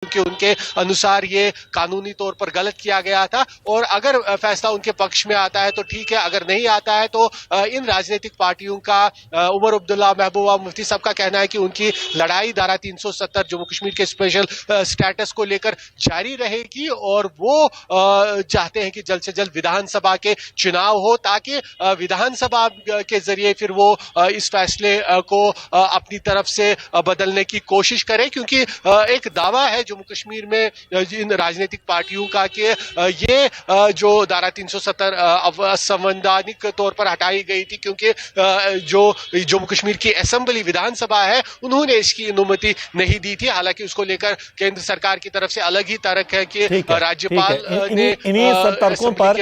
क्योंकि उनके अनुसार ये कानूनी तौर पर गलत किया गया था और अगर फैसला उनके पक्ष में आता है तो ठीक है, अगर नहीं आता है तो इन राजनीतिक पार्टियों का उमर अब्दुल्ला, महबूबा मुफ्ती सबका कहना है कि उनकी लड़ाई धारा 370 जम्मू कश्मीर के स्पेशल स्टेटस को लेकर जारी रहेगी और वो चाहते हैं कि जल्द से जल्द विधानसभा के चुनाव हो ताकि विधानसभा के जरिए फिर वो इस फैसले को अपनी तरफ से बदलने की कोशिश करें, क्योंकि एक दावा है जम्मू कश्मीर में इन राजनीतिक पार्टियों का कि ये जो धारा 370 असंवैधानिक तौर पर हटाई गई थी क्योंकि जो जम्मू कश्मीर की असेंबली विधानसभा है उन्होंने इसकी अनुमति नहीं दी थी। हालांकि उसको लेकर केंद्र सरकार की तरफ से अलग ही तर्क है कि राज्यपाल ने इन्हीं सब तर्कों पर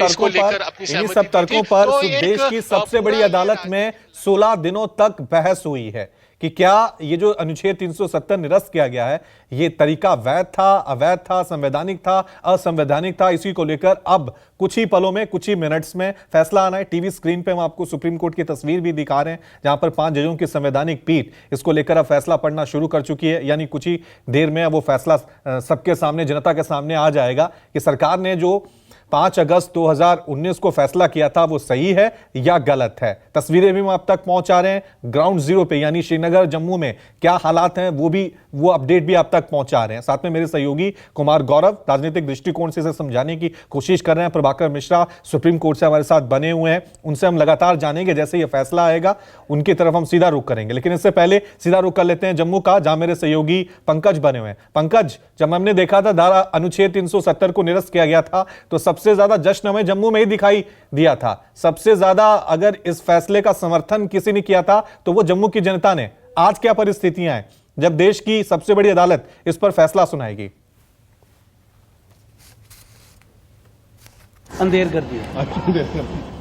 इसको लेकर अपनी सहमति दी थी। तो देश की सबसे बड़ी अदालत में 16 दिनों तक बहस हुई है कि क्या ये जो अनुच्छेद 370 निरस्त किया गया है ये तरीका वैध था, अवैध था, संवैधानिक था, असंवैधानिक था। इसी को लेकर अब कुछ ही पलों में, कुछ ही मिनट्स में फैसला आना है। टीवी स्क्रीन पे हम आपको सुप्रीम कोर्ट की तस्वीर भी दिखा रहे हैं जहां पर 5 जजों की संवैधानिक पीठ इसको लेकर अब फैसला पढ़ना शुरू कर चुकी है। यानी कुछ ही देर में अब वो फैसला सबके सामने, जनता के सामने आ जाएगा कि सरकार ने जो 5 अगस्त 2019 को फैसला किया था वो सही है या गलत है। तस्वीरें भी हम आप तक पहुंचा रहे हैं ग्राउंड जीरो पे, यानी श्रीनगर जम्मू में क्या हालात हैं वो अपडेट भी आप तक पहुंचा रहे हैं। साथ में मेरे सहयोगी कुमार गौरव राजनीतिक दृष्टिकोण से इसे समझाने की कोशिश कर रहे हैं। प्रभाकर मिश्रा सुप्रीम कोर्ट से हमारे साथ बने हुए हैं, उनसे हम लगातार जानेंगे। जैसे ये फैसला आएगा उनकी तरफ हम सीधा रुख करेंगे, लेकिन इससे पहले सीधा रुख कर लेते हैं जम्मू का, जहां मेरे सहयोगी पंकज बने हुए हैं। पंकज, जब हमने देखा था धारा अनुच्छेद 370 को निरस्त किया गया था तो सबसे ज्यादा जश्न हमें जम्मू में ही दिखाई दिया था। सबसे ज्यादा अगर इस फैसले का समर्थन किसी ने किया था तो वो जम्मू की जनता ने। आज क्या परिस्थितियां हैं जब देश की सबसे बड़ी अदालत इस पर फैसला सुनाएगी? अंधेर कर दिया।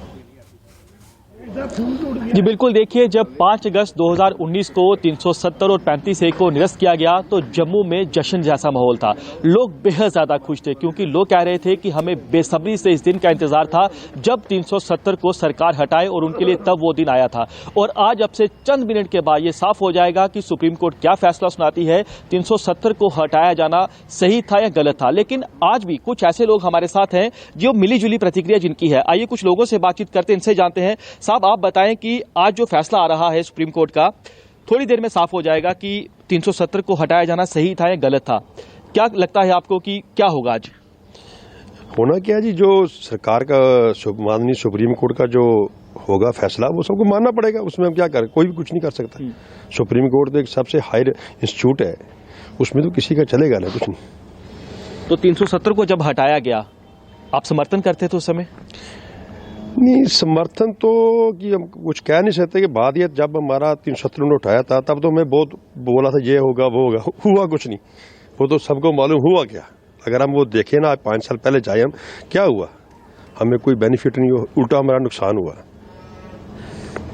जी बिल्कुल, देखिए जब 5 अगस्त 2019 को 370 और 35A को निरस्त किया गया तो जम्मू में जश्न जैसा माहौल था। लोग बेहद ज्यादा खुश थे क्योंकि लोग कह रहे थे कि हमें बेसब्री से इस दिन का इंतजार था जब 370 को सरकार हटाए और उनके लिए तब वो दिन आया था। और आज अब से चंद मिनट के बाद ये साफ हो जाएगा कि सुप्रीम कोर्ट क्या फैसला सुनाती है, 370 को हटाया जाना सही था या गलत था। लेकिन आज भी कुछ ऐसे लोग हमारे साथ हैं जो मिली जुली प्रतिक्रिया जिनकी है। आइए कुछ लोगों से बातचीत करते हैं, इनसे जानते हैं। साहब, आप बताएं कि आज जो फैसला आ रहा है सुप्रीम कोर्ट का, थोड़ी देर में साफ हो जाएगा कि 370 को हटाया जाना सही था या गलत था। क्या लगता है आपको कि क्या होगा आज? होना क्या है जी, जो सरकार का माननीय सुप्रीम कोर्ट का जो होगा फैसला वो सबको मानना पड़ेगा। उसमें हम क्या करें, कोई भी कुछ नहीं कर सकता। सुप्रीम कोर्ट तो एक सबसे हायर इंस्टीट्यूट है, उसमें तो किसी का चलेगा ना कुछ नहीं। तो 370 को जब हटाया गया आप समर्थन करते थे उस समय? नहीं, समर्थन तो कि हम कुछ कह नहीं सकते कि बाद ये जब हमारा 370 ने उठाया था तब तो मैं बहुत बोला था ये होगा वो होगा, हुआ कुछ नहीं। वो तो सबको मालूम हुआ क्या। अगर हम वो देखें ना, 5 साल पहले जाए हम, क्या हुआ, हमें कोई बेनिफिट नहीं हुआ, उल्टा हमारा नुकसान हुआ।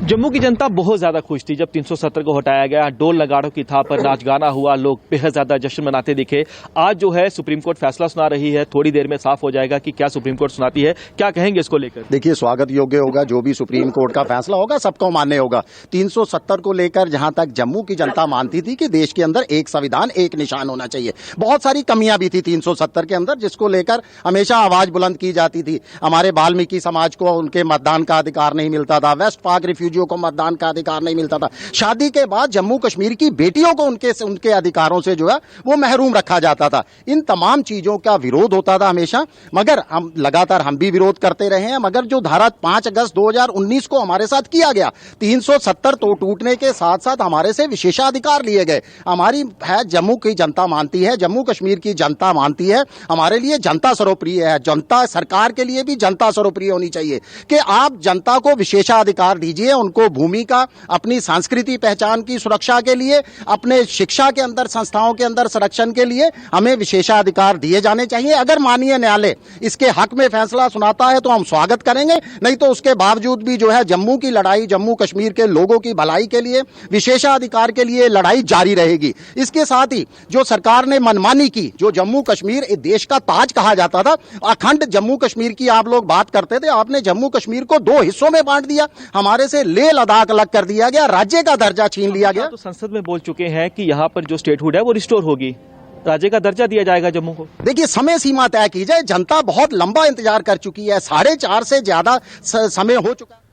जम्मू की जनता बहुत ज्यादा खुश थी जब 370 को हटाया गया। डोल नगाड़ों की थाप पर नाच गाना हुआ, लोग बेहद ज्यादा जश्न मनाते दिखे। आज जो है सुप्रीम कोर्ट फैसला सुना रही है, थोड़ी देर में साफ हो जाएगा कि क्या सुप्रीम कोर्ट सुनाती है। क्या कहेंगे इसको लेकर? देखिए, स्वागत योग्य होगा जो भी सुप्रीम कोर्ट का फैसला होगा, सबको मान्य होगा। 370 को लेकर जहां तक जम्मू की जनता मानती थी कि देश के अंदर एक संविधान, एक निशान होना चाहिए, बहुत सारी कमियां भी थी 370 के अंदर जिसको लेकर हमेशा आवाज बुलंद की जाती थी। हमारे वाल्मीकि समाज को उनके मतदान का अधिकार नहीं मिलता था, वेस्ट पाक रिफ्यूजियों को मतदान का अधिकार नहीं मिलता था, शादी के बाद जम्मू कश्मीर की बेटियों को उनके अधिकारों से जो है वो महरूम रखा जाता था। इन तमाम चीजों का विरोध होता था हमेशा, मगर हम लगातार भी विरोध करते रहे हैं। मगर जो धारा 5 अगस्त 2019 को हमारे साथ किया गया, 370 तो टूटने के साथ साथ हमारे से विशेषाधिकार लिए गए। हमारी है जम्मू की जनता मानती है, जम्मू कश्मीर की जनता मानती है, हमारे लिए जनता सर्वोपरि है। जनता, सरकार के लिए भी जनता सर्वोपरि होनी चाहिए कि आप जनता को विशेषाधिकार दीजिए, उनको भूमि का, अपनी सांस्कृतिक पहचान की सुरक्षा के लिए, अपने शिक्षा के अंदर, संस्थाओं के अंदर संरक्षण के लिए हमें विशेषाधिकार दिए जाने चाहिए। अगर माननीय न्यायालय इसके हक में फैसला सुनाता है तो हम स्वागत करेंगे, नहीं तो उसके बावजूद भी जो है जम्मू की लड़ाई, जम्मू कश्मीर के लोगों की भलाई के लिए, विशेषाधिकार के लिए लड़ाई जारी रहेगी। इसके साथ ही जो सरकार ने मनमानी की, जो जम्मू कश्मीर देश का ताज कहा जाता था, अखंड जम्मू कश्मीर की आप लोग बात करते थे, आपने जम्मू कश्मीर को 2 हिस्सों में बांट दिया, हमारे से लेह लद्दाख अलग कर दिया गया, राज्य का दर्जा छीन लिया गया। तो संसद में बोल चुके हैं कि यहां पर जो स्टेटहुड है वो रिस्टोर होगी। राज्य का दर्जा दिया जाएगा जम्मू को? देखिए, समय सीमा तय की जाए। जनता बहुत लंबा इंतजार कर चुकी है, 4.5 से ज्यादा समय हो चुका है।